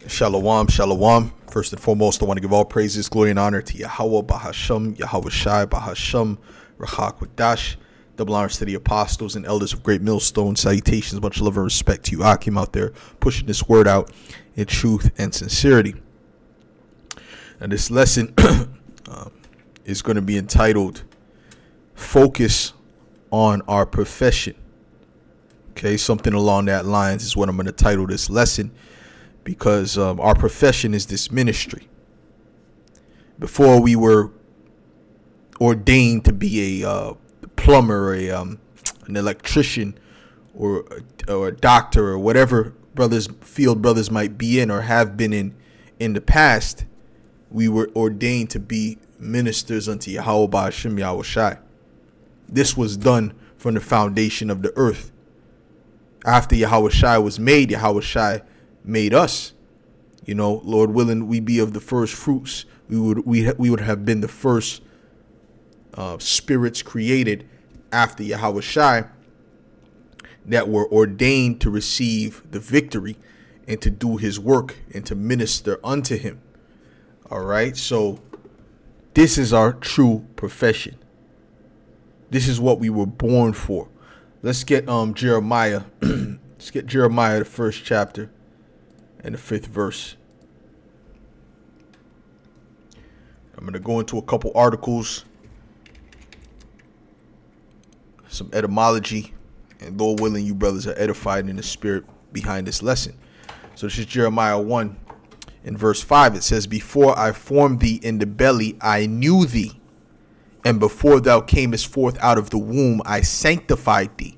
Shalom, shalom. First and foremost, I want to give all praises, glory, and honor to Yahweh, Bahasham, Yahweh Shai, Bahasham, Rachak Wadash. Double honors to the apostles and elders of Great Millstone. Salutations, much love and respect to you, Akim, out there pushing this word out in truth and sincerity. And this lesson is going to be entitled Focus on Our Profession. Okay, something along that lines is what I'm going to title this lesson, because our profession is this ministry. Before we were ordained to be a plumber, an electrician, or a doctor, or whatever field brothers might be in or have been in the past, we were ordained to be ministers unto Yahweh Ba'ashem Yahweh Shai. This was done from the foundation of the earth. After Yahweh Shai was made, Yahweh Shai made us. You know, Lord willing, we be of the first fruits. We would have been the first spirits created after Yahweh Shai that were ordained to receive the victory and to do his work and to minister unto him. All right, so this is our true profession. This is what we were born for. Let's get Jeremiah. Let's get Jeremiah, the first chapter and the 5th verse. I'm going to go into a couple articles, some etymology, and Lord willing, you brothers are edified in the spirit behind this lesson. So this is Jeremiah 1 in verse 5. It says, "Before I formed thee in the belly, I knew thee. And before thou camest forth out of the womb, I sanctified thee.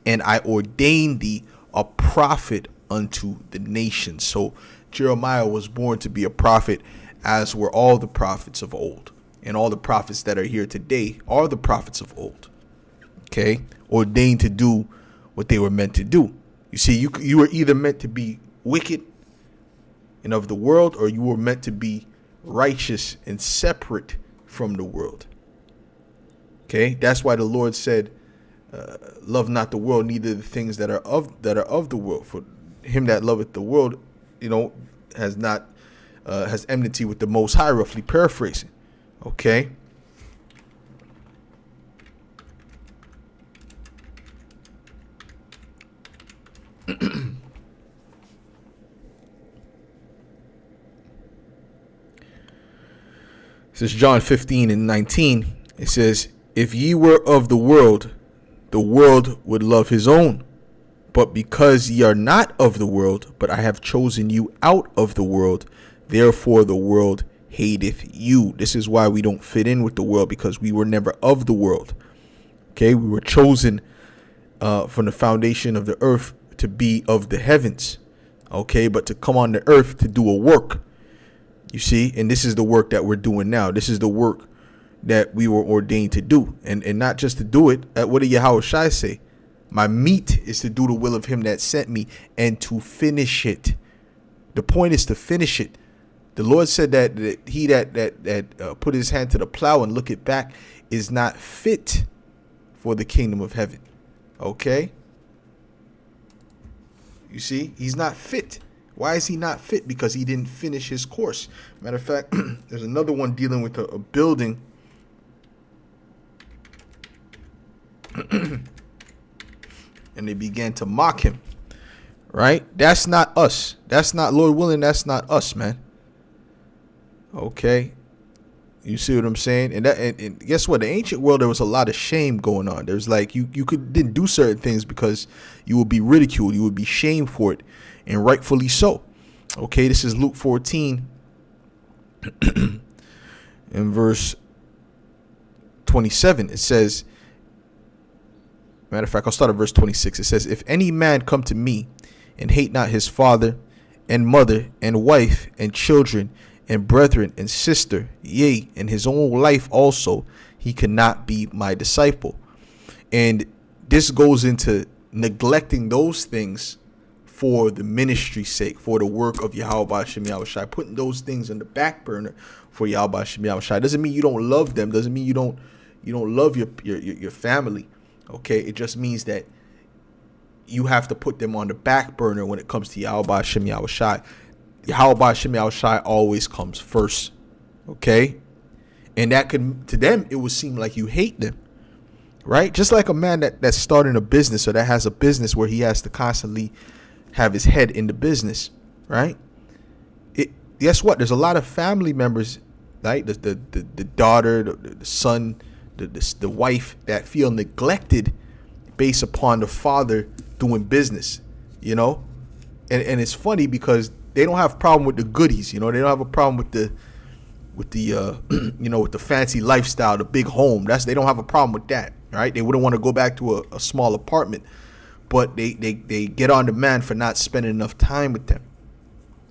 And I ordained thee a prophet unto the nations." So Jeremiah was born to be a prophet, as were all the prophets of old. And all the prophets that are here today are the prophets of old. Okay? Ordained to do what they were meant to do. You see, you were either meant to be wicked and of the world, or you were meant to be righteous and separate from the world. Okay? That's why the Lord said, love not the world, neither the things that are of the world. For him that loveth the world, has enmity with the Most High, roughly paraphrasing. Okay. This is John 15 and 19. It says, "If ye were of the world would love his own. But because ye are not of the world, but I have chosen you out of the world, therefore the world hateth you." This is why we don't fit in with the world, because we were never of the world. Okay, we were chosen from the foundation of the earth to be of the heavens. Okay, but to come on the earth to do a work. You see, and this is the work that we're doing now. This is the work that we were ordained to do, and not just to do it. What did Yahweh Shai say? My meat is to do the will of him that sent me and to finish it. The point is to finish it. The Lord said that he that put his hand to the plow and look it back is not fit for the kingdom of heaven. Okay? You see, he's not fit. Why is he not fit? Because he didn't finish his course. Matter of fact, there's another one dealing with a building. And they began to mock him. Right? That's not us. That's not, Lord willing, that's not us, man. Okay? You see what I'm saying? And guess what? In the ancient world, there was a lot of shame going on. There's like, you didn't do certain things because you would be ridiculed. You would be shamed for it. And rightfully so. Okay, this is Luke 14 in verse 27. It says, matter of fact, I'll start at verse 26. It says, "If any man come to me and hate not his father and mother and wife and children and brethren and sister, yea, and his own life also, he cannot be my disciple." And this goes into neglecting those things for the ministry's sake, for the work of Yahweh Ba'ashem Yahweh Shai, putting those things on the back burner for Yahweh Ba'ashem Yahweh Shai. Doesn't mean you don't love them. Doesn't mean you don't love your family. Okay, it just means that you have to put them on the back burner when it comes to Yahweh Ba'ashem Yahweh Shai. Yahweh Shem Shai always comes first. Okay? And that could, to them, it would seem like you hate them. Right? Just like a man that's starting a business or that has a business where he has to constantly have his head in the business. Right? Guess what? There's a lot of family members, right? The daughter, the son, the wife that feel neglected based upon the father doing business, you know? And it's funny because they don't have a problem with the goodies, you know? They don't have a problem with the you know, with the fancy lifestyle, the big home. They don't have a problem with that, right? They wouldn't want to go back to a small apartment, but they get on the man for not spending enough time with them.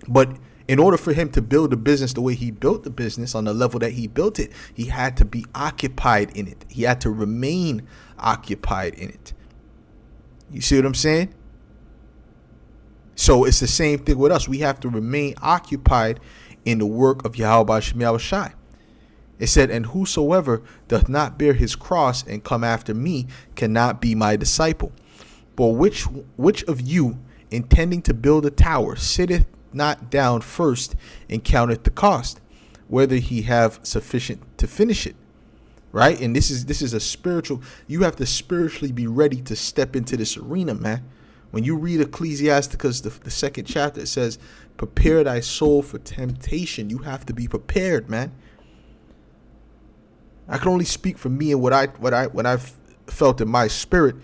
But in order for him to build the business the way he built the business on the level that he built it, he had to be occupied in it. He had to remain occupied in it. You see what I'm saying? So it's the same thing with us. We have to remain occupied in the work of Yahweh Shem Shai. It said, and whosoever doth not bear his cross and come after me cannot be my disciple. But which of you, intending to build a tower, sitteth not down first and counteth the cost, whether he have sufficient to finish it? Right? And this is a spiritual, you have to spiritually be ready to step into this arena, man. When you read Ecclesiasticus, the second chapter, it says, prepare thy soul for temptation. You have to be prepared, man. I can only speak for me and what I've felt in my spirit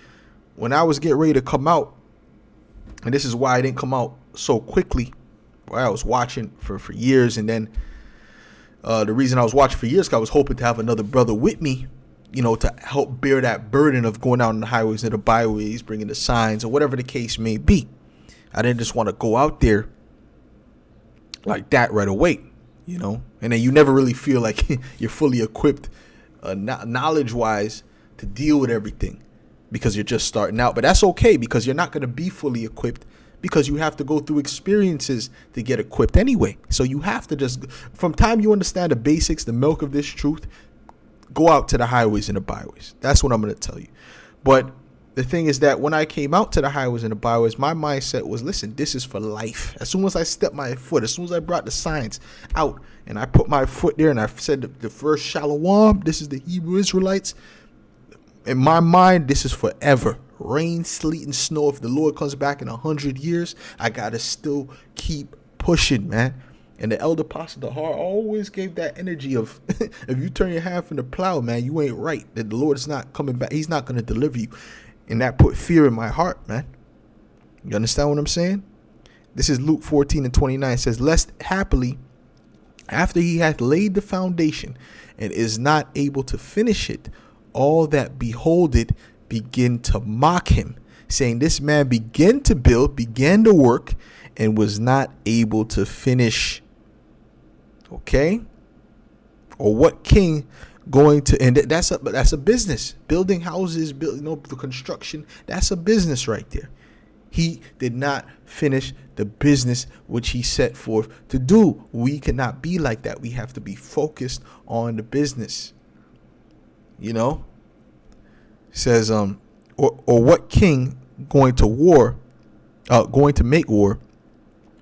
when I was getting ready to come out. And this is why I didn't come out so quickly. I was watching for years, and then the reason I was watching for years, because I was hoping to have another brother with me, you know, to help bear that burden of going out on the highways and the byways, bringing the signs, or whatever the case may be. I didn't just want to go out there like that right away, you know, and then you never really feel like you're fully equipped knowledge-wise to deal with everything because you're just starting out. But that's okay, because you're not going to be fully equipped, because you have to go through experiences to get equipped anyway. So you have to just, from time you understand the basics, the milk of this truth, go out to the highways and the byways. That's what I'm going to tell you. But the thing is that when I came out to the highways and the byways, my mindset was, listen, this is for life. As soon as I stepped my foot, as soon as I brought the signs out and I put my foot there and I said the first shalom, this is the Hebrew Israelites. In my mind, this is forever. Rain, sleet, and snow. If the Lord comes back in 100 years, I got to still keep pushing, man. And the elder pastor, the heart, always gave that energy of, if you turn your hand from the plow, man, you ain't right. That the Lord is not coming back. He's not going to deliver you. And that put fear in my heart, man. You understand what I'm saying? This is Luke 14:29. It says, lest happily, after he hath laid the foundation and is not able to finish it, all that behold it begin to mock him, saying, this man began to build, began to work, and was not able to finish. Okay? Or what king going to, and that's a business. Building houses, the construction, that's a business right there. He did not finish the business which he set forth to do. We cannot be like that. We have to be focused on the business. You know? It says, or what king going to make war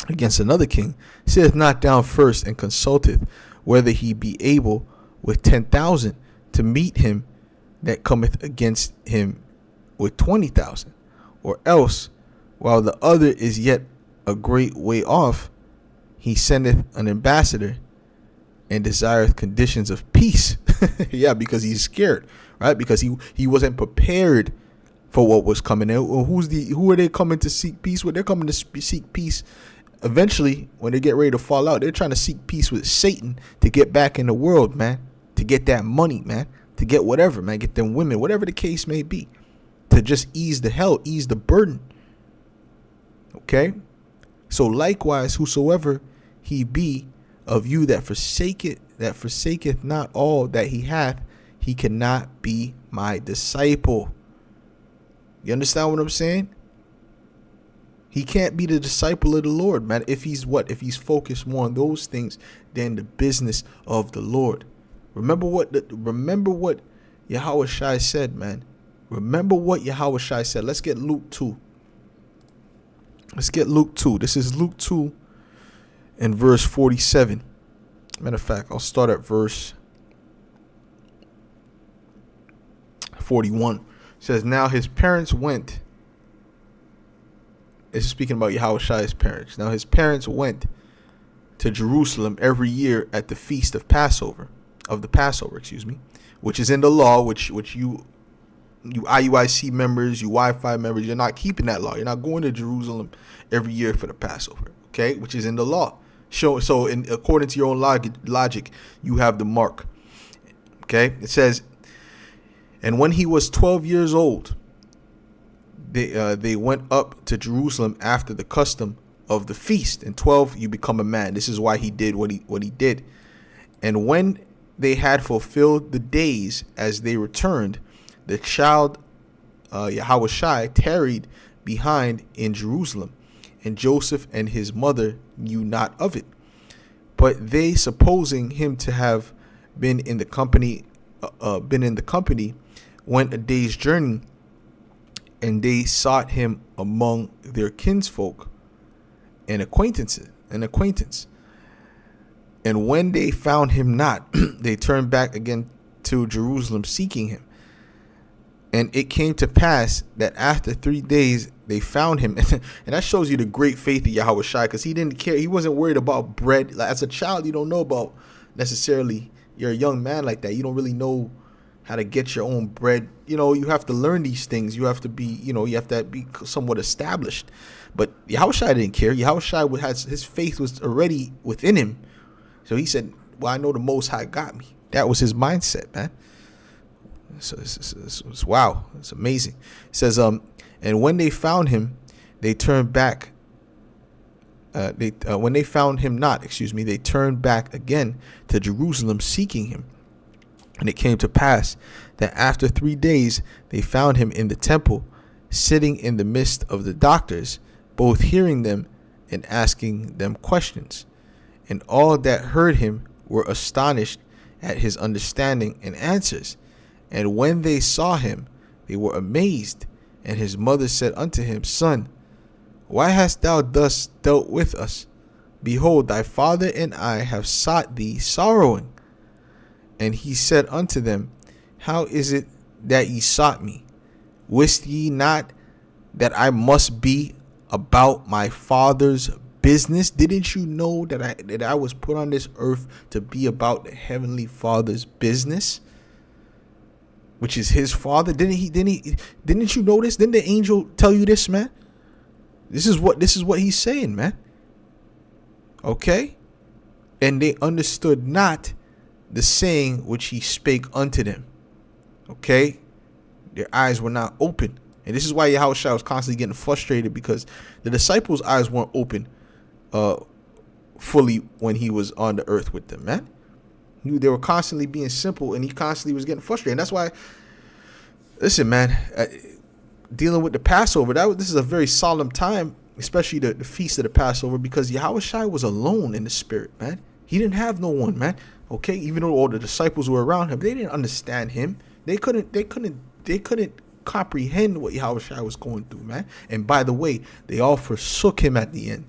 against another king, sitteth not down first and consulteth whether he be able with 10,000 to meet him that cometh against him with 20,000, or else, while the other is yet a great way off, he sendeth an ambassador and desireth conditions of peace. Yeah, because he's scared, right? Because he wasn't prepared for what was coming. Who are they coming to seek peace with? They're coming to seek peace. Eventually, when they get ready to fall out, they're trying to seek peace with Satan to get back in the world, man. To get that money, man. To get whatever, man. Get them women, whatever the case may be. To just ease the burden. Okay? So likewise, whosoever he be of you that forsaketh not all that he hath, he cannot be my disciple. You understand what I'm saying? He can't be the disciple of the Lord, man, if he's focused more on those things than the business of the Lord. Remember what Yahweh Shai said, man. Remember what Yahweh Shai said. Let's get Luke 2. This is Luke 2. in verse 47. Matter of fact, I'll start at verse 41. It says, now his parents went. This is speaking about Yahushai's parents. Now his parents went to Jerusalem every year at the feast of the Passover, which is in the law, which you IUIC members, you Wi-Fi members, you're not keeping that law. You're not going to Jerusalem every year for the Passover, okay? Which is in the law. So according to your own logic, you have the mark, okay? It says, and when he was 12 years old, they went up to Jerusalem after the custom of the feast. In 12, you become a man. This is why he did what he did. And when they had fulfilled the days as they returned, the child Yahushai tarried behind in Jerusalem, and Joseph and his mother knew not of it. But they, supposing him to have been in the company, went a day's journey, and they sought him among their kinsfolk and acquaintance. And when they found him not, they turned back again to Jerusalem, seeking him. And it came to pass that after 3 days they found him. And that shows you the great faith of Yahushai, because he didn't care. He wasn't worried about bread. Like, as a child, you don't know about necessarily. You're a young man like that. You don't really know how to get your own bread. You know, you have to learn these things. You have to be, you have to be somewhat established. But Yahushai didn't care. Yahushai has his faith was already within him. So he said, well, I know the Most High got me. That was his mindset, man. So it's wow. It's amazing. It says, and when they found him, they turned back. When they found him not, they turned back again to Jerusalem, seeking him. And it came to pass that after 3 days they found him in the temple, sitting in the midst of the doctors, both hearing them and asking them questions. And all that heard him were astonished at his understanding and answers. And when they saw him, they were amazed. And his mother said unto him, Son, why hast thou thus dealt with us? Behold, thy father and I have sought thee sorrowing. And he said unto them, How is it that ye sought me? Wist ye not that I must be about my father's business? Didn't you know that I was put on this earth to be about the heavenly Father's business, which is his father? Didn't you know this? Didn't the angel tell you this, man? This is what he's saying, man. Okay? And they understood not the saying which he spake unto them. Okay? Their eyes were not open. And this is why Yahushua was constantly getting frustrated, because the disciples' eyes weren't open fully when he was on the earth with them, man. They were constantly being simple, and he constantly was getting frustrated. And that's why, listen, man, dealing with the Passover, this is a very solemn time, especially the feast of the Passover, because Yahushua was alone in the spirit, man. He didn't have no one, man. Okay, even though all the disciples were around him, they didn't understand him. They couldn't comprehend what Yahushua was going through, man. And by the way, they all forsook him at the end.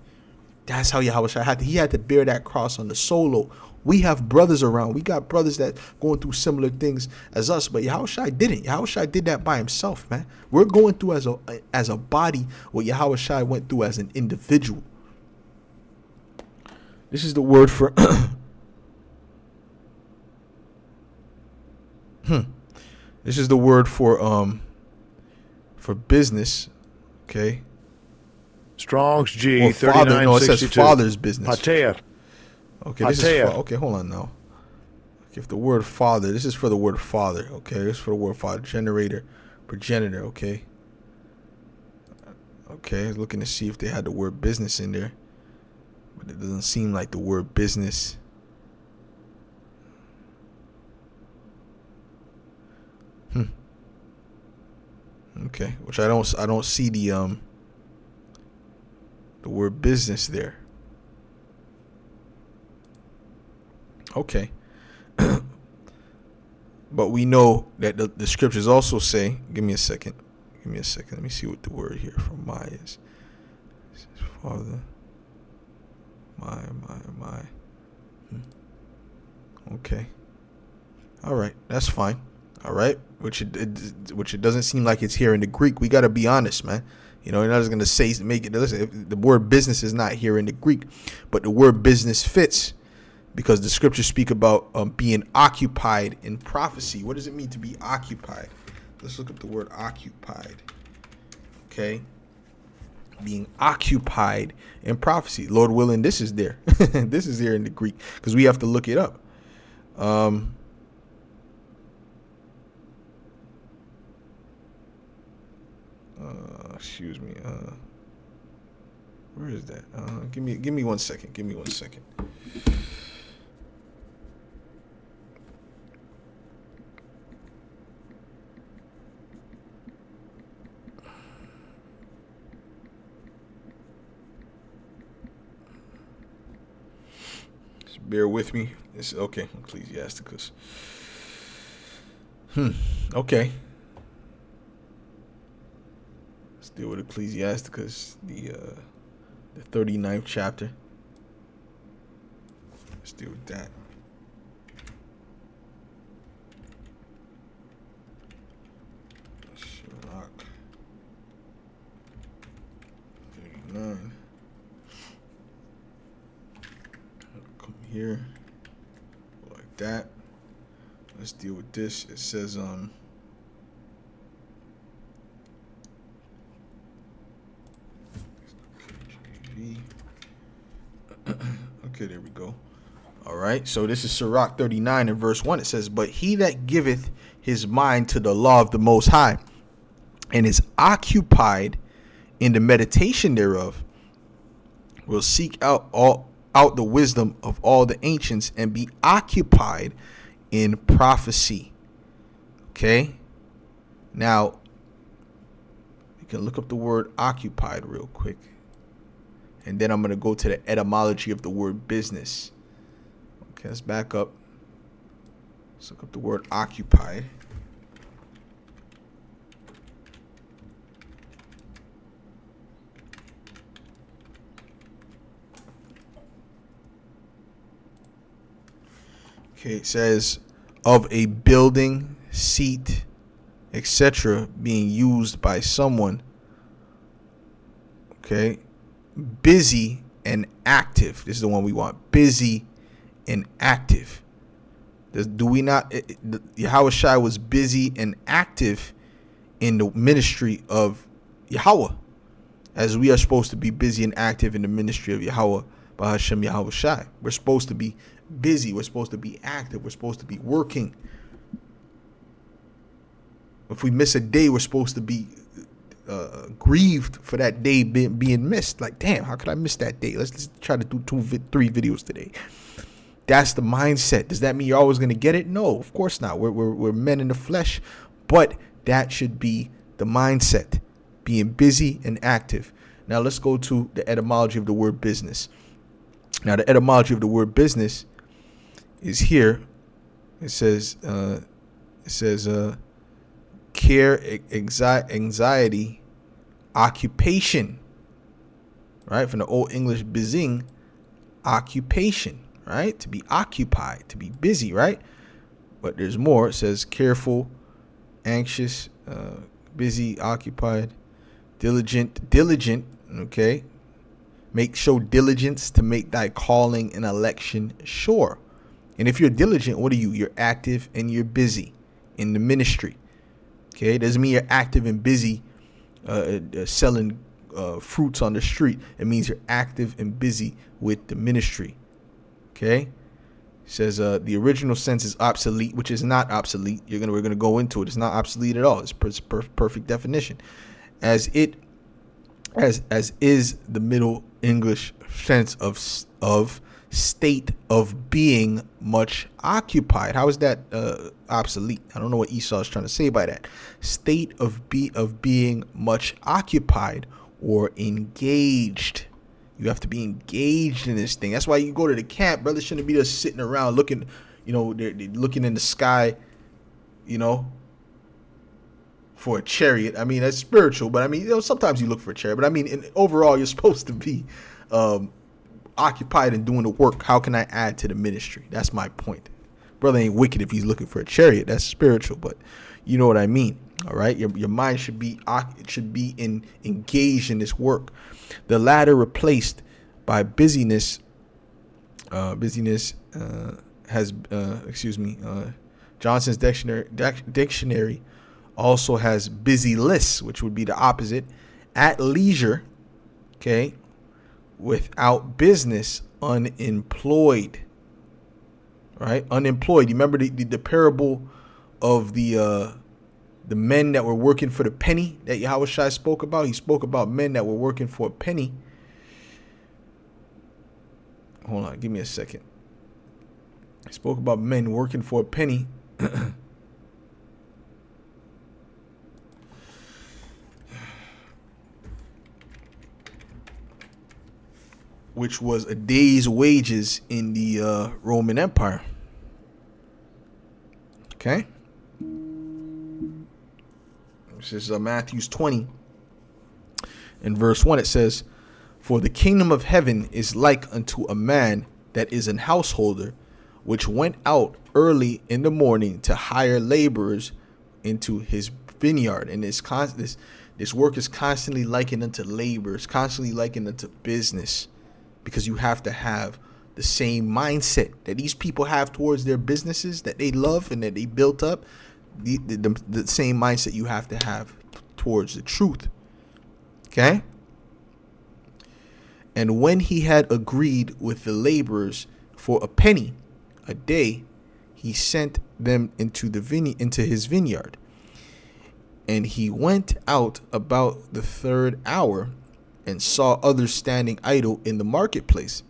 That's how Yahushua had to bear that cross on the solo. We have brothers around. We got brothers that going through similar things as us, but Yahushua didn't. Yahushua did that by himself, man. We're going through as a body what Yahushua went through as an individual. This is the word for This is the word for business, okay? Strong's G, or father. No, it says father's business. Pater. Okay, this is okay. Hold on now. Okay, if the word father, this is for the word father. Okay, this is for the word father, generator, progenitor. Okay. Okay, looking to see if they had the word business in there, but it doesn't seem like the word business. Okay, which I don't see the word business there. Okay. But we know that the scriptures also say, give me a second. Let me see what the word here for my is. This is father. My. My. Okay. All right. That's fine. All right. Which it doesn't seem like it's here in the Greek. We got to be honest, man. You know, you're not just going to say, make it. Listen, the word business is not here in the Greek, but the word business fits because the scriptures speak about being occupied in prophecy. What does it mean to be occupied? Let's look up the word occupied. Okay. Being occupied in prophecy. Lord willing, this is there. This is there in the Greek because we have to look it up. Excuse me. Where is that? Give me 1 second. Give me 1 second. Just bear with me. It's okay. Ecclesiasticus. Okay. Let's deal with Ecclesiasticus, the 39th chapter. Let's deal with that. Sirach 39. Come here. Like that. Let's deal with this. It says okay, there we go. All right, so this is Sirach 39 and verse 1. It says, but he that giveth his mind to the law of the Most High and is occupied in the meditation thereof will seek out the wisdom of all the ancients and be occupied in prophecy. Okay, now you can look up the word occupied real quick. And then I'm going to go to the etymology of the word business. Okay, let's back up. Let's look up the word occupied. Okay, it says of a building, seat, etc. being used by someone. Okay. Busy and active. This is the one we want. Busy and active. Do we not? Yahweh Shai was busy and active in the ministry of Yahweh, as we are supposed to be busy and active in the ministry of Yahweh, Bahashem Yahweh Shai. We're supposed to be busy. We're supposed to be active. We're supposed to be working. If we miss a day, we're supposed to be grieved for that day being missed. Like, damn, how could I miss that day? Let's try to do 3 videos today. That's the mindset. Does that mean you're always going to get it? No, of course not. We're men in the flesh, but that should be the mindset, being busy and active. Now let's go to the etymology of the word business. Now the etymology of the word business is here. It says care, anxiety, occupation, right? From the Old English bezing, occupation, right? To be occupied, to be busy, right? But there's more. It says careful, anxious, busy, occupied, diligent, okay? Show diligence to make thy calling and election sure. And if you're diligent, what are you? You're active and you're busy in the ministry. Okay, it doesn't mean you're active and busy selling fruits on the street. It means you're active and busy with the ministry. Okay, it says the original sense is obsolete, which is not obsolete. We're gonna go into it. It's not obsolete at all. It's perfect definition, as is the Middle English sense of state of being much occupied. How is that obsolete? I don't know what Esau is trying to say by that. State of being much occupied or engaged. You have to be engaged in this thing. That's why you go to the camp. Brothers shouldn't be just sitting around looking, they're looking in the sky, for a chariot. I mean, that's spiritual, but I mean, sometimes you look for a chariot, but I mean, overall, you're supposed to be occupied in doing the work, how can I add to the ministry? That's my point. Brother ain't wicked if he's looking for a chariot. That's spiritual, but you know what I mean. All right, your mind should be engaged in this work. The latter replaced by busyness. Johnson's dictionary also has busy lists, which would be the opposite. At leisure, okay, without business, unemployed. Right, unemployed. You remember the parable of the men that were working for the penny that Yahushua spoke about? He spoke about men that were working for a penny. Hold on, give me a second. He spoke about men working for a penny. Which was a day's wages in the Roman Empire. Okay. This is Matthew 20. In verse 1 it says, "For the kingdom of heaven is like unto a man that is an householder, which went out early in the morning to hire laborers into his vineyard." And this work is constantly likened unto labor. It's constantly likened unto business, because you have to have the same mindset that these people have towards their businesses that they love and that they built up. The same mindset you have to have towards the truth. Okay? "And when he had agreed with the laborers for a penny a day, he sent them into his vineyard. And he went out about the third hour and saw others standing idle in the marketplace,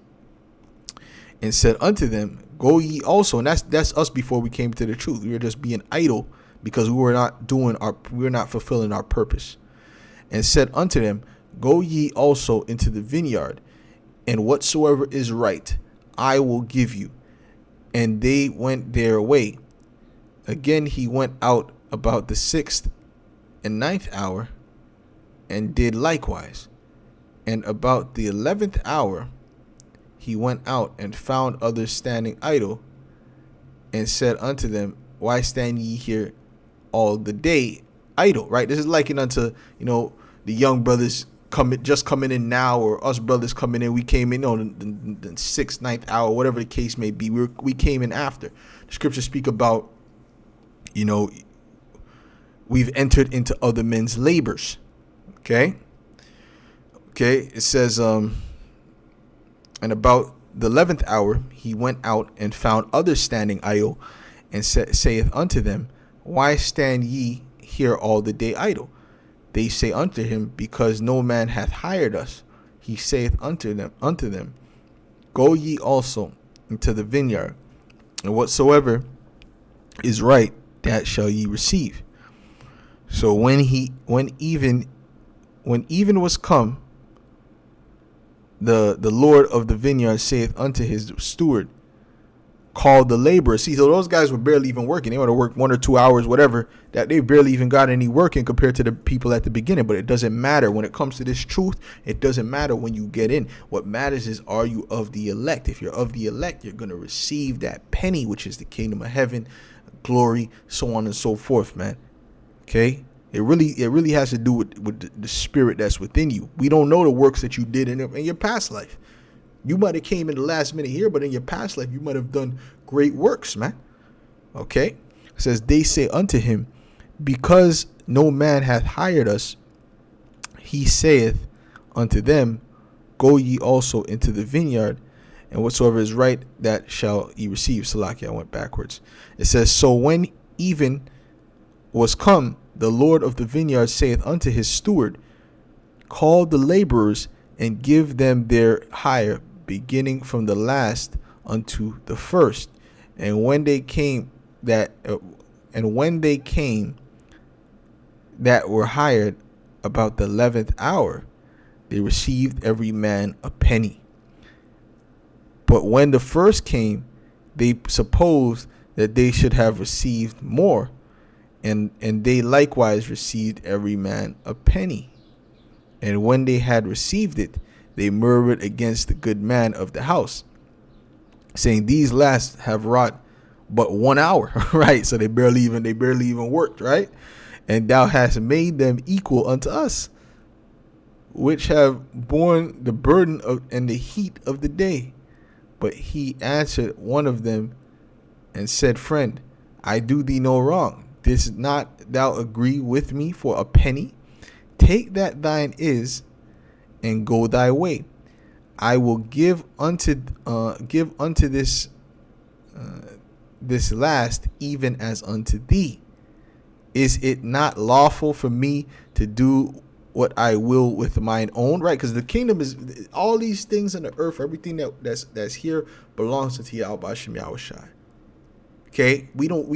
and said unto them, Go ye also." And that's us before we came to the truth. We were just being idle because we were not fulfilling our purpose. "And said unto them, Go ye also into the vineyard, and whatsoever is right, I will give you. And they went their way. Again he went out about the 6th and 9th hour, and did likewise. And about the 11th hour he went out and found others standing idle, and said unto them, Why stand ye here all the day idle?" Right? This is likened unto, the young brothers coming in now, or us brothers coming in. We came in on the 6th, 9th hour, whatever the case may be. We came in after. The scriptures speak about, we've entered into other men's labors. Okay. It says, and about the 11th hour he went out and found others standing idle, and saith unto them, Why stand ye here all the day idle? They say unto him, Because no man hath hired us. He saith unto them, Go ye also into the vineyard, and whatsoever is right, that shall ye receive. So when even was come, the Lord of the vineyard saith unto his steward, Call the laborers. See, so those guys were barely even working. They would have worked 1 or 2 hours, whatever, that they barely even got any working compared to the people at the beginning. But it doesn't matter. When it comes to this truth, it doesn't matter when you get in. What matters is, are you of the elect? If you're of the elect, you're going to receive that penny, which is the kingdom of heaven, glory, so on and so forth, man. Okay? It really has to do with the spirit that's within you. We don't know the works that you did in your past life. You might have came in the last minute here, but in your past life, you might have done great works, man. Okay? It says, They say unto him, Because no man hath hired us. He saith unto them, Go ye also into the vineyard, and whatsoever is right, that shall ye receive. Salakia, I went backwards. It says, So when even was come, the Lord of the vineyard saith unto his steward, Call the laborers, and give them their hire, beginning from the last unto the first. And when they came that were hired about the 11th hour, they received every man a penny. But when the first came, they supposed that they should have received more, and they likewise received every man a penny. And when they had received it, they murmured against the good man of the house, saying, these last have wrought but 1 hour, right? So they barely even worked, right? And thou hast made them equal unto us, which have borne the burden of and the heat of the day. But he answered one of them and said, friend, I do thee no wrong. Didst not thou agree with me for a penny? Take that thine is, and go thy way. I will give unto this last even as unto thee. Is it not lawful for me to do what I will with mine own? Right? Because the kingdom is all these things on the earth, everything that's here belongs to Yahweh Shem Yahushai. Okay, we don't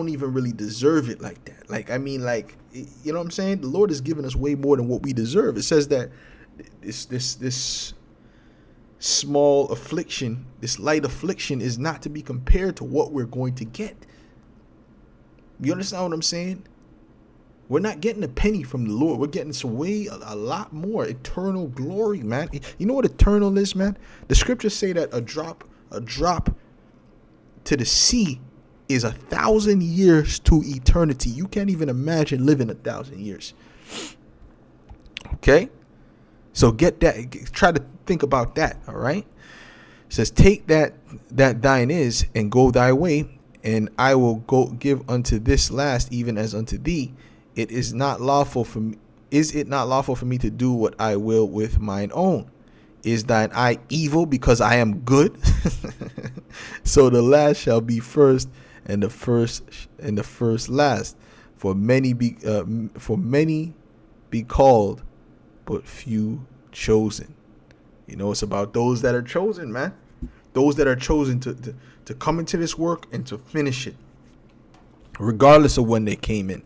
even really deserve it like that. Like, I mean, like, you know what I'm saying? The Lord has given us way more than what we deserve. It says that this small affliction, this light affliction, is not to be compared to what we're going to get. You understand what I'm saying? We're not getting a penny from the Lord. We're getting a lot more eternal glory, man. You know what eternal is, man? The scriptures say that a drop to the sea is 1,000 years to eternity. You can't even imagine living 1,000 years. Okay? So get that. Try to think about that, all right? It says, take that thine is, and go thy way, and I will go give unto this last even as unto thee. Is it not lawful for me to do what I will with mine own? Is thine eye evil because I am good? So the last shall be first, and the first last. For many be called, but few chosen. You know, it's about those that are chosen, man. Those that are chosen to come into this work and to finish it, regardless of when they came in.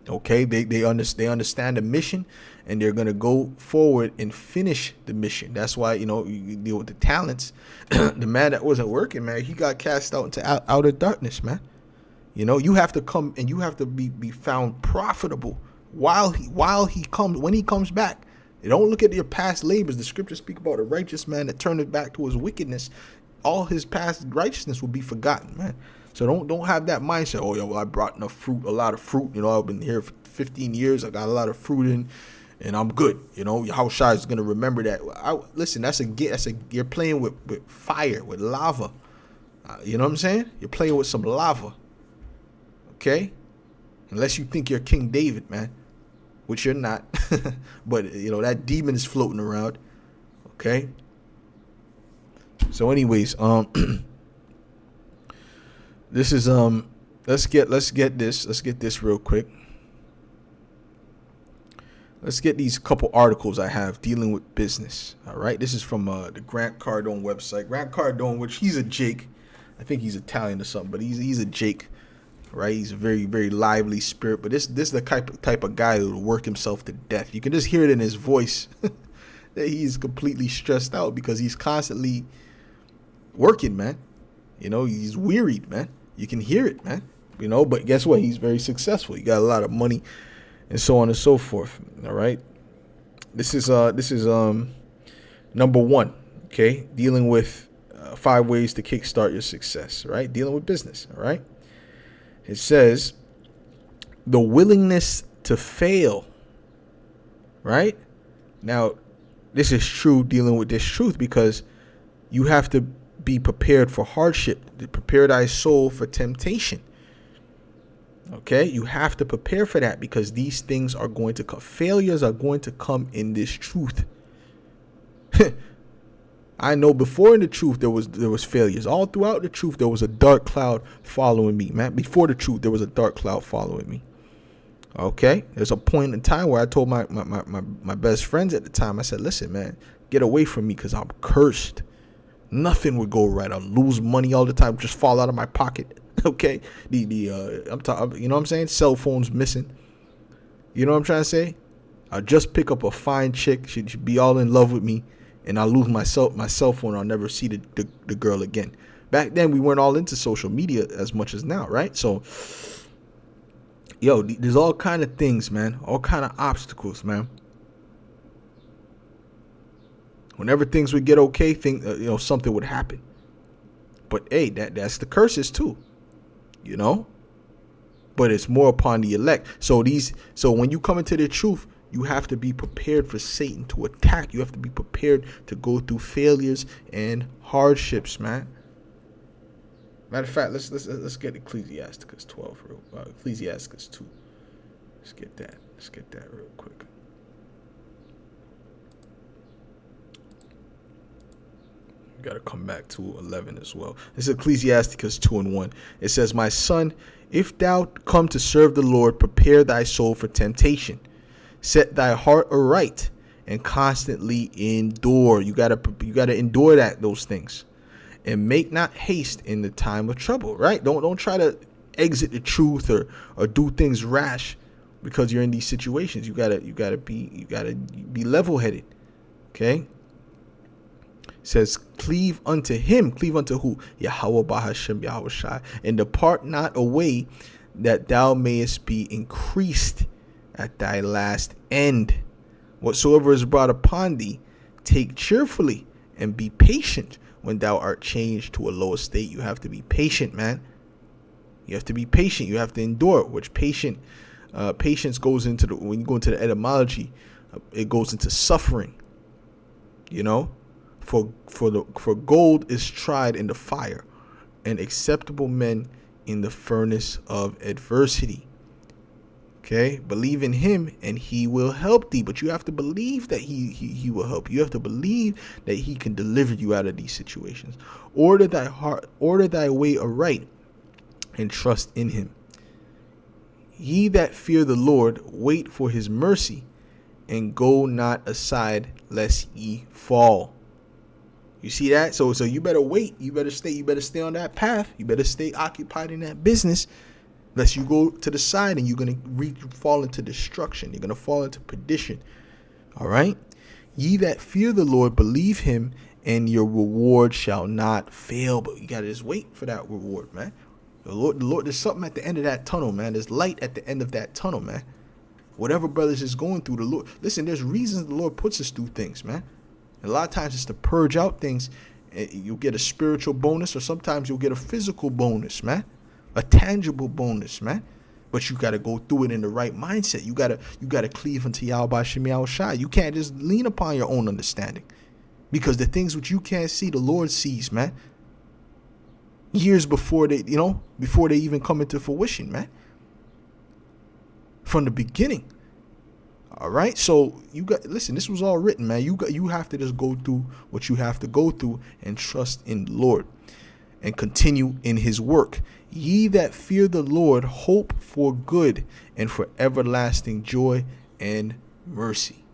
Okay, they understand the mission, and they're gonna go forward and finish the mission. That's why, you know, you deal with the talents. The man that wasn't working, man, he got cast out into outer darkness, man. You know, you have to come and you have to be found profitable while he comes, when he comes back. You don't look at your past labors. The scriptures speak about a righteous man that turned it back to his wickedness. All his past righteousness will be forgotten, man. So don't have that mindset. Oh, yeah, well, I brought a lot of fruit. You know, I've been here for 15 years. I got a lot of fruit in, and I'm good. You know, Yahushua is gonna remember that. Listen, you're playing with fire, with lava. You know what I'm saying? You're playing with some lava. Okay, unless you think you're King David, man, which you're not. But you know that demon is floating around. Okay. So, anyways, this is let's get this real quick. Let's get these couple articles I have dealing with business. All right, this is from the Grant Cardone website. Grant Cardone, which he's a Jake, I think he's Italian or something, but he's a Jake, right? He's a very, very lively spirit. But this is the type of guy who will work himself to death. You can just hear it in his voice that he's completely stressed out because he's constantly working, man. You know, he's wearied, man. You can hear it, man. You know, but guess what? He's very successful. He got a lot of money, and so on and so forth. All right. This is number one. Okay, dealing with 5 ways to kickstart your success. Right, dealing with business. All right. It says the willingness to fail. Right now, this is true. Dealing with this truth because you have to be prepared for hardship, to prepare thy soul for temptation. Okay, you have to prepare for that because these things are going to come. Failures are going to come in this truth. I know before in the truth there was failures. All throughout the truth there was a dark cloud following me, man. Before the truth there was a dark cloud following me. Okay, there's a point in time where I told my best friends at the time. I said, "Listen, man, get away from me because I'm cursed. Nothing would go right. I'll lose money all the time, just fall out of my pocket." Okay, I'm talking. You know what I'm saying? Cell phones missing. You know what I'm trying to say? I'll just pick up a fine chick. She'd be all in love with me, and I'll lose my cell phone. I'll never see the girl again. Back then, we weren't all into social media as much as now, right? So, yo, there's all kind of things, man. All kind of obstacles, man. Whenever things would get okay, something would happen. But hey, that's the curses too, you know. But it's more upon the elect. So when you come into the truth, you have to be prepared for Satan to attack. You have to be prepared to go through failures and hardships, man. Matter of fact, let's get Ecclesiasticus 12 Ecclesiasticus 2. Let's get that real quick. We got to come back to 11 as well. This is Ecclesiasticus 2:1. It says, "My son, if thou come to serve the Lord, prepare thy soul for temptation. Set thy heart aright and constantly endure." You gotta endure those things. "And make not haste in the time of trouble." Right? Don't try to exit the truth or do things rash because you're in these situations. You gotta be level-headed. Okay? It says, "Cleave unto him." Cleave unto who? Yahweh Bahashem Yahweh Shai. "And depart not away, that thou mayest be increased at thy last end. Whatsoever is brought upon thee, take cheerfully, and be patient when thou art changed to a lower state." You have to be patient, man. You have to be patient. You have to endure, which patience goes into when you go into the etymology, it goes into suffering. You know, for gold is tried in the fire, and acceptable men in the furnace of adversity. Okay, believe in him and he will help thee. But you have to believe that he will help you. You have to believe that he can deliver you out of these situations. Order thy way aright, and trust in him. Ye that fear the Lord, wait for his mercy, and go not aside lest ye fall. You see that? So you better wait. You better stay on that path. You better stay occupied in that business, lest you go to the side and you're going to fall into destruction. You're going to fall into perdition. All right? "Ye that fear the Lord, believe him, and your reward shall not fail." But you got to just wait for that reward, man. The Lord, there's something at the end of that tunnel, man. There's light at the end of that tunnel, man. Whatever brothers is going through, the Lord, listen, there's reasons the Lord puts us through things, man. And a lot of times it's to purge out things. You'll get a spiritual bonus, or sometimes you'll get a physical bonus, man. A tangible bonus, man. But you got to go through it in the right mindset. You got to cleave unto Yahweh Shem Yahweh Shai. You can't just lean upon your own understanding, because the things which you can't see, the Lord sees, man. Years before they even come into fruition, man. From the beginning. All right. So listen, this was all written, man. You have to just go through what you have to go through and trust in the Lord and continue in his work. "Ye that fear the Lord, hope for good and for everlasting joy and mercy."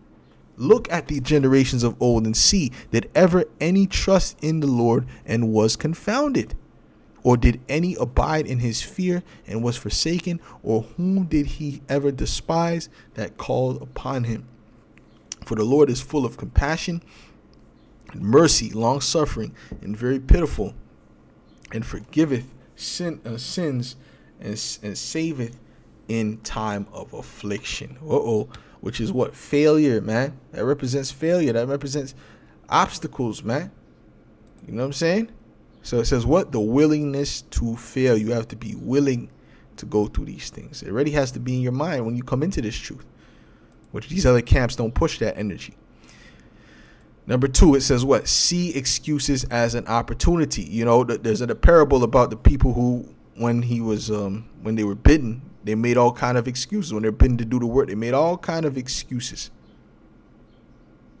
Look at the generations of old and see, did ever any trust in the Lord and was confounded? Or did any abide in his fear and was forsaken? Or whom did he ever despise that called upon him? For the Lord is full of compassion and mercy, long suffering, and very pitiful, and forgiveth sins and saveth in time of affliction. Which is what? Failure, man. That represents failure. That represents obstacles, man. You know what I'm saying? So it says what? The willingness to fail. You have to be willing to go through these things. It already has to be in your mind when you come into this truth, which these other camps don't push that energy. Number 2, it says what? See excuses as an opportunity. You know, there's a parable about the people who, when they were bidden, they made all kind of excuses. When they're bidden to do the work, they made all kind of excuses.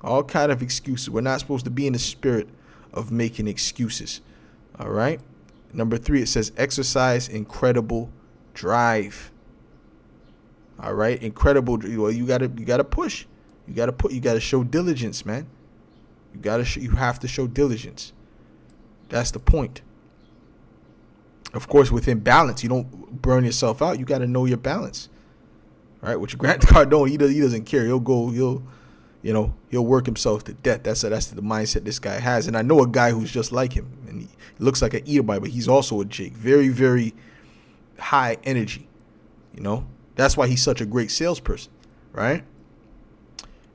All kind of excuses. We're not supposed to be in the spirit of making excuses. All right. Number 3, it says exercise incredible drive. All right. Incredible. Well, you gotta push. You gotta show diligence, man. You have to show diligence. That's the point. Of course, within balance, you don't burn yourself out. You got to know your balance. All right. Which Grant Cardone, he doesn't care. He'll work himself to death. That's the mindset this guy has. And I know a guy who's just like him, and he looks like an Edomite, but he's also a Jake. Very, very high energy. You know, that's why he's such a great salesperson, right?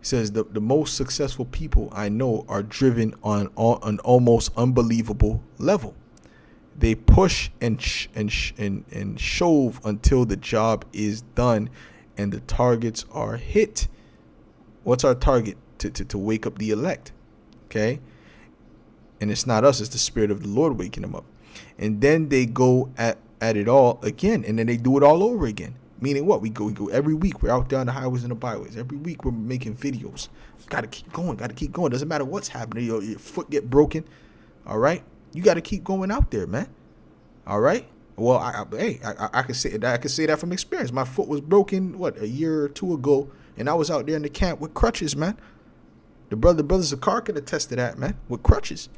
He says the most successful people I know are driven on an almost unbelievable level. They push and shove until the job is done and the targets are hit. What's our target? To wake up the elect. Okay? And it's not us, it's the Spirit of the Lord waking them up. And then they go at it all again, and then they do it all over again. Meaning what? We go every week. We're out there on the highways and the byways. Every week we're making videos. Gotta keep going. Doesn't matter what's happening. Your foot get broken. All right? You gotta keep going out there, man. All right? Well, I can say that. I can say that from experience. My foot was broken, a year or two ago, and I was out there in the camp with crutches, man. The brother Zakar can attest to that, man, with crutches.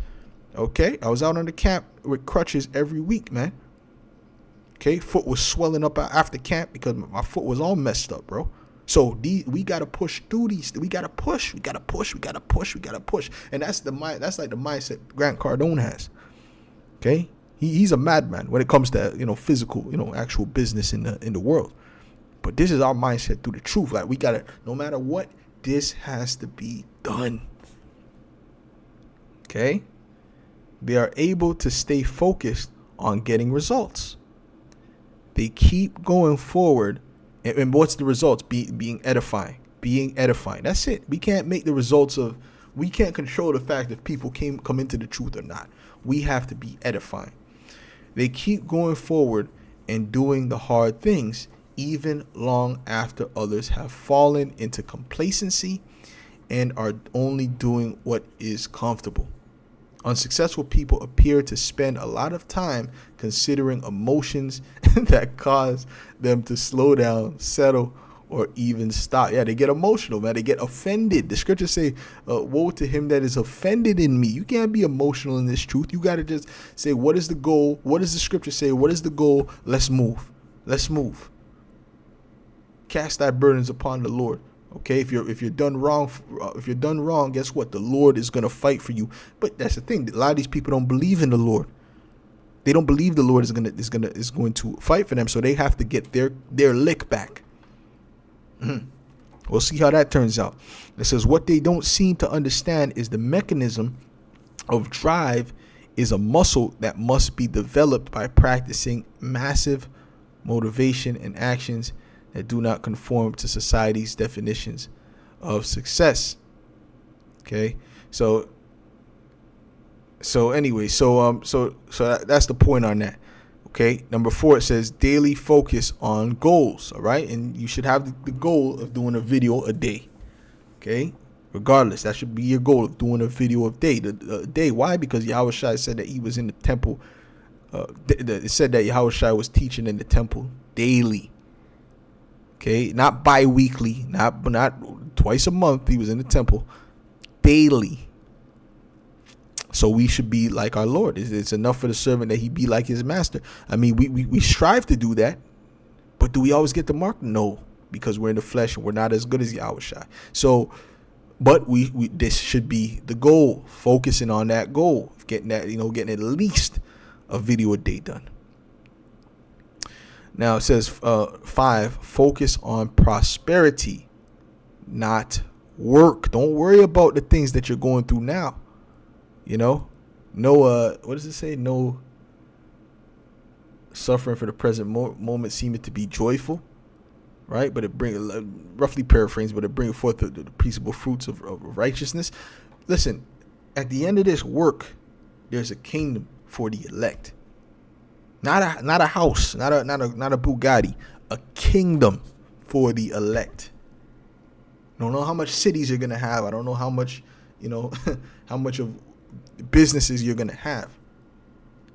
Okay? I was out on the camp with crutches every week, man. Okay, foot was swelling up after camp because my foot was all messed up, bro. So we gotta push through these. We gotta push. And that's like the mindset Grant Cardone has. Okay, he's a madman when it comes to physical, actual business in the world. But this is our mindset through the truth. Like we gotta, no matter what, this has to be done. Okay, they are able to stay focused on getting results. They keep going forward, and what's the results? Being edifying. That's it. We can't make the results we can't control the fact if people come into the truth or not. We have to be edifying. They keep going forward and doing the hard things, even long after others have fallen into complacency and are only doing what is comfortable. Unsuccessful people appear to spend a lot of time considering emotions that cause them to slow down, settle, or even stop. Yeah, they get emotional, man. They get offended. The scriptures say, woe to him that is offended in me. You can't be emotional in this truth. You got to just say, what is the goal? What does the scripture say? What is the goal? Let's move. Cast thy burdens upon the Lord. Okay, if you're done wrong, guess what? The Lord is gonna fight for you. But that's the thing. A lot of these people don't believe in the Lord. They don't believe the Lord is going to fight for them, so they have to get their lick back. We'll see how that turns out. It says what they don't seem to understand is the mechanism of drive is a muscle that must be developed by practicing massive motivation and actions that do not conform to society's definitions of success. Okay, so anyway, so that's the point on that. Okay, number 4, it says daily focus on goals. All right, and you should have the goal of doing a video a day. Okay, regardless, that should be your goal of doing a video a day. Why? Because Yahushua said that he was in the temple. It said that Yahushua was teaching in the temple daily. Okay, not bi-weekly, not twice a month. He was in the temple daily. So we should be like our Lord. It's enough for the servant that he be like his master. I mean, we strive to do that, but do we always get the mark? No, because we're in the flesh and we're not as good as Yahushua. So, but we this should be the goal, focusing on that goal, getting at least a video a day done. Now it says 5, focus on prosperity, not work. Don't worry about the things that you're going through now. No, what does it say? No suffering for the present moment seemeth to be joyful, right? But it roughly paraphrased, but it brings forth the peaceable fruits of righteousness. Listen, at the end of this work, there's a kingdom for the elect. Not a house, not a Bugatti, a kingdom for the elect. I don't know how much cities you're gonna have. I don't know how much, how much of businesses you're gonna have.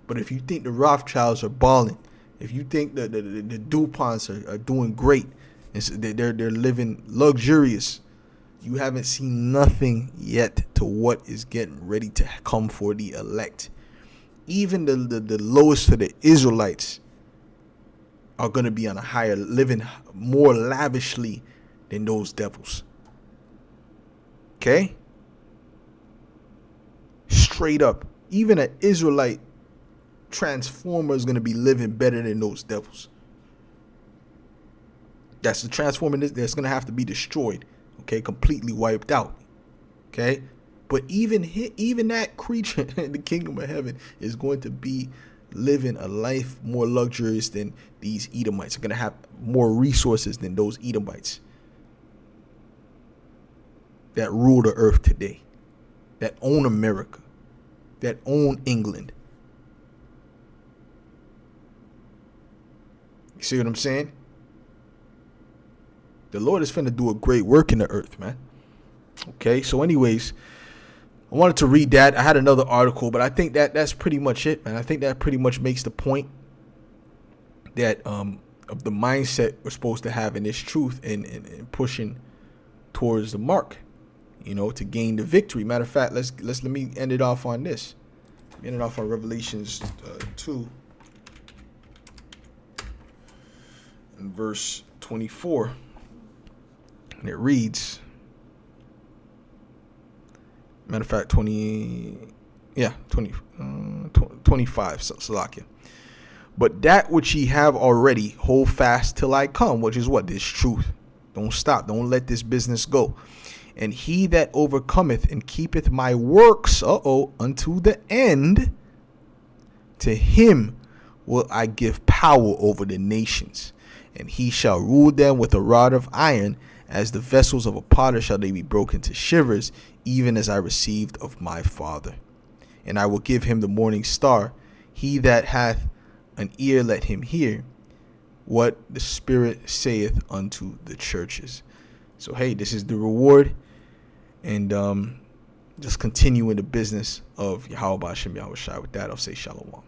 But if you think the Rothschilds are balling, if you think the DuPonts are doing great, and so they're living luxurious, you haven't seen nothing yet to what is getting ready to come for the elect. Even the lowest of the Israelites are going to be on a higher, living more lavishly than those devils. Okay? Straight up. Even an Israelite transformer is going to be living better than those devils. That's the transformer that's going to have to be destroyed. Okay, completely wiped out. Okay, but even that creature in the kingdom of heaven is going to be living a life more luxurious than these Edomites. Are going to have more resources than those Edomites that rule the earth today, that own America, that own England. You see what I'm saying? The Lord is finna do a great work in the earth, man. Okay, so anyways, I wanted to read that. I had another article, but I think that's pretty much it, man. I think that pretty much makes the point that of the mindset we're supposed to have in this truth and pushing towards the mark, to gain the victory. Matter of fact, let me end it off on this. End it off on Revelations 2 and verse 24, and it reads. Matter of fact, 25, Salakia. But that which ye have already, hold fast till I come, which is what? This truth. Don't stop. Don't let this business go. And he that overcometh and keepeth my works, unto the end, to him will I give power over the nations. And he shall rule them with a rod of iron, as the vessels of a potter shall they be broken to shivers, even as I received of my Father. And I will give him the morning star. He that hath an ear, let him hear what the Spirit saith unto the churches. So, hey, this is the reward. And just continue in the business of Yahweh Ba'ashem Yahweh Shai. With that, I'll say Shalom.